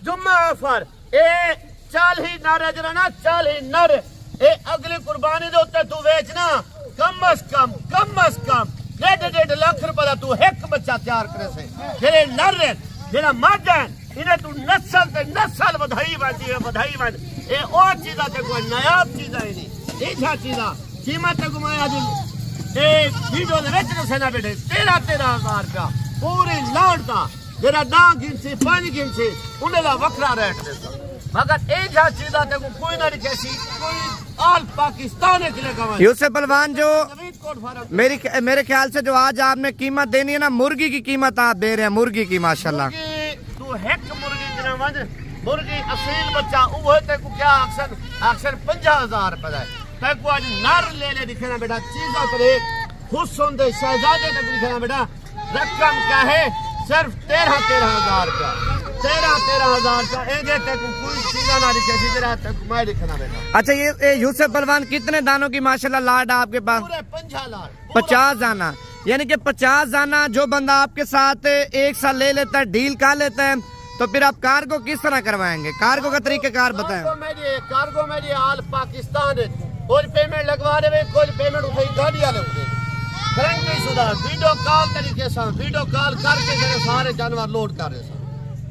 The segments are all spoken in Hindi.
जुम्मा ऑफर ए 40 नर जरा ना 40 नर ए अगली कुर्बानी दे उत्ते तू बेचना कम अज कम 1.5 लाख रुपए दा तू एक बच्चा तैयार करे से जेरे नर जेरा मर्द है इन्हें तू नस्ल बधाई बन ए ओ चीजा ते कोई नायाब चीजा है नहीं इछा चीजा कीमत ते घुमाया जी ए वीडियो दे विच दसे ना बेटे 13,000 रुपया पूरी लाउड दा जेरा 10 गिनसी 5 गिनसी उन्हें दा वखरा रेट देता मगर इछा चीजा ते कोई ना लिखेसी कोई ऑल पाकिस्तान के लिए यूसुफ पहलवान जो मेरे ख्याल से जो आज आपने कीमत देनी है ना मुर्गी की कीमत आप दे रहे हैं मुर्गी की माशाल्लाह तू एक मुर्गी असील बच्चा वो ते को क्या अक्सर 50,000 रुपए है ते को आज नर ले दिखना बेटा चीजा करे हुस्न दे शहजादे तक दिखना बेटा रकम क्या है सिर्फ 13,000 रुपया 13,000 का एजे तक कोई चीजा ना दिखे सीधे तक मैं दिखना बेटा। अच्छा ये यूसुफ पहलवान कितने दानों की माशाल्लाह लाड आपके पास? पूरे 50 लाख 50 दाना यानी कि 50 दाना जो बंदा आपके साथ एक साल ले लेता है डील कर लेता है तो फिर आप कार्गो किस तरह करवाएंगे? कार्गो का तरीकेकार बताएं। कार्गो में ऑल पाकिस्तान कोई पेमेंट लगवा दे कोई पेमेंट उठाई गाड़ी वाले गारंटी शुदा वीडियो कॉल तरीके से वीडियो कॉल करके सारे जानवर लोड कर रहे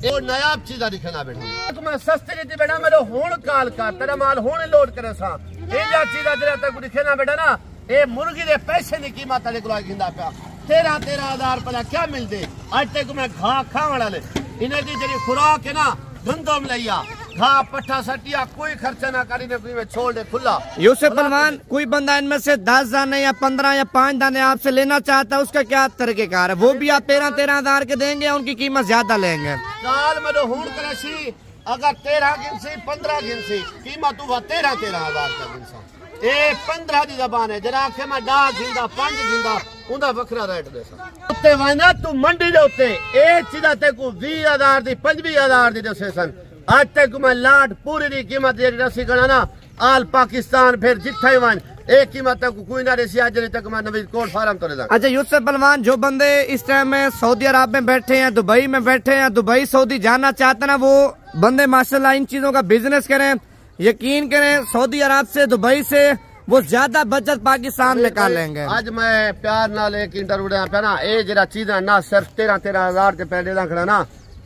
वो नायाब चीजा दिखना बेटा तुम्हें सस्ती रीति बेटा मेरे हुण कॉल कर तेरा माल हुण लोड करे सा ये चीजा तेरा तक दिखना बेटा ना ए मुर्गी दे पैसे की कीमत वाले को गिंदा पिया 13,000 रुपया क्या मिलते आज तक मैं घा खावण वाले इन्हें दी जरी खुराक है ना गंदम लिया घा पट्ठा सटिया कोई खर्चा ना करी ने कोई में छोड़ दे खुला। यूसुफ पहलवान कोई बंदा इनमें से 10 दाने या 15 या 5 दाने आपसे लेना चाहता है उसका क्या तरीकेकार है? वो भी आप 13,000 के देंगे या उनकी कीमत ज्यादा लेंगे? साल में हुण करसी अगर 13 गिनसी 15 गिनसी कीमत हुआ 13,000 का गिनसा ए 15 दी जबान है जरा आखे मैं 10 गिंदा 5 गिंदा उनका वखरा रेट देसा उत्ते वाना तू मंडी दे उत्ते ए चीजा ते को 20,000 दी 25,000 दी दसे सन आज तक मैं लाट पूरी दी कीमत जेडी रसी गणा ना आल पाकिस्तान फिर जिथे वन एक कीमत तक कोई ना रेसी आज तक मैं नवीद कोट फार्म तो ले। अच्छा यूसुफ पहलवान जो बंदे इस टाइम में सऊदी अरब में बैठे हैं दुबई में बैठे हैं दुबई सऊदी जाना चाहते ना वो बंदे माशाल्लाह इन चीजों का बिजनेस करें यकीन करें सऊदी अरब से दुबई से वो ज्यादा बचत पाकिस्तान निकाल लेंगे। आज मैं प्यार नाल एक इंटरव्यू देना पे ना ए जरा चीजा ना सिर्फ 13,000 के पैसे दा खड़ा ना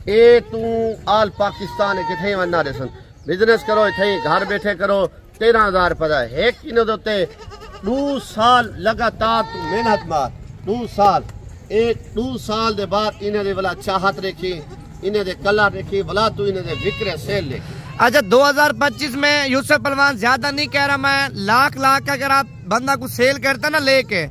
ए तू आल पाकिस्तान के थे वना देसन बिजनेस करो थे घर बैठे करो 13,000 रुपया एक किलो दोते 2 साल लगातार तू मेहनत मार 2 साल ए 2 साल दे बाद इन्हें दे वाला चाहत रखी इन्हें दे कलर रखी वाला तू इन्हें दे विक्रे सेल लेके। अच्छा 2025 में यूसुफ पहलवान ज्यादा नहीं कह रहा मैं लाख का अगर आप बंदा को सेल करता ना लेके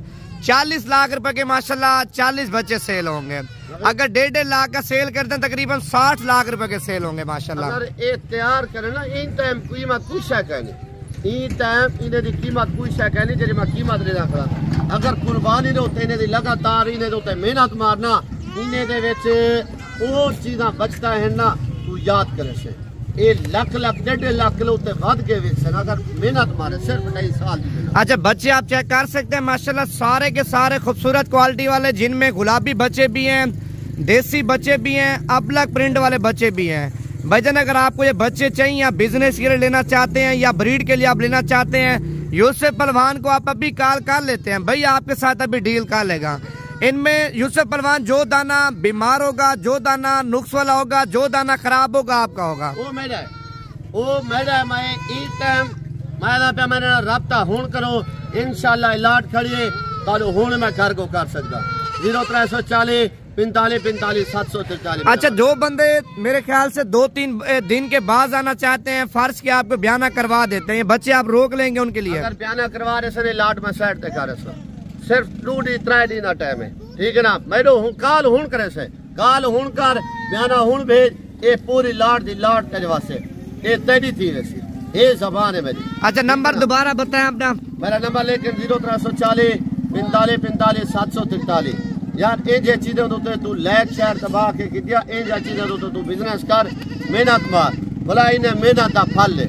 40 लाख रुपए के माशाल्लाह 40 बच्चे सेल होंगे अगर 1.5 लाख का सेल करते हैं तकरीबन 60 लाख रुपए के सेल होंगे माशाल्लाह। अगर ये तैयार करे ना इन टाइम कीमत कुछ है कहनी इन टाइम इन्हें दी कीमत कुछ है कहनी जेरी मैं कीमत लेना खड़ा अगर कुर्बानी दे उत्ते इन्हें दी लगातार इन्हें दे उत्ते मेहनत मारना इन्हें दे विच ओ चीज़ां बचता है ना तू याद करे से ए लाख 1.5 लाख किलो उत्ते वध के विकसन अगर मेहनत मारे सिर्फ 2.5 साल दी। अच्छा बच्चे आप चेक कर सकते हैं माशाल्लाह सारे के सारे खूबसूरत क्वालिटी वाले जिनमें गुलाबी बच्चे भी हैं देसी बच्चे भी हैं अपलक प्रिंट वाले बच्चे भी हैं। भाईजान अगर आपको ये बच्चे चाहिए या बिजनेस के लिए लेना चाहते हैं या ब्रीड के लिए आप लेना चाहते हैं यूसुफ पहलवान को आप अभी कॉल कर लेते हैं भाई आपके साथ अभी डील कर लेगा। इनमें यूसुफ पहलवान जो दाना बीमार होगा जो दाना नुक्स वाला होगा जो दाना खराब होगा आपका होगा वो मेरा मैं ई टाइम मैं मैंने राब्ता हुण करो इंशाल्लाह इलाट खड़िए कल हुण मैं घर को कर सकता 0340 45 45 743। अच्छा जो बंदे मेरे ख्याल से 2-3 दिन के बाद आना चाहते हैं फर्ज के आपको बयाना करवा देते हैं बच्चे आप रोक लेंगे उनके लिए अगर बयाना करवा रहे सर लाट में साइड तक कर सिर्फ 2-3 दिन का टाइम है ठीक है ना मेरे काल हुण करे से काल हुण कर बयाना हुण भेज ये पूरी लाट दी लाट तेरे वास्ते ये तेरी थी वैसी ये जबान है मेरी। अच्छा नंबर दोबारा बताएं अपना मेरा नंबर लेकिन 0340 45 45 743 यार ए जे चीजें तो तू लैक शहर दबा के किया ए जे चीजें तो तू बिजनेस कर मेहनत मार भला इन्हें मेहनत का फल ले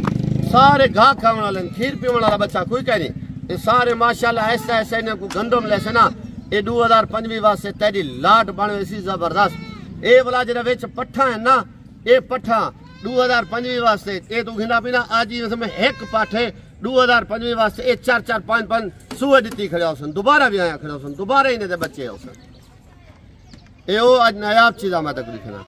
सारे घा खाने वाले खीर पीने वाला बच्चा कोई कह नहीं ये सारे माशाल्लाह ऐसा ऐसा इन्हें को गंदम लेसे ना ये 2025 वास्ते तेरी लाट बन वैसी जबरदस्त ये वाला जरा विच पट्ठा है ना ये पठा 2005 वास्ते ये तू घिंदा पीना आज ही इसमें एक पाठे 2005 वास्ते ये 4-4 5-5 सूए दी खड़े होसन दोबारा भी आया खड़े होसन दोबारा इन्हें बच्चे होसन ये आज नायाब चीज़ मैं तक लिखना।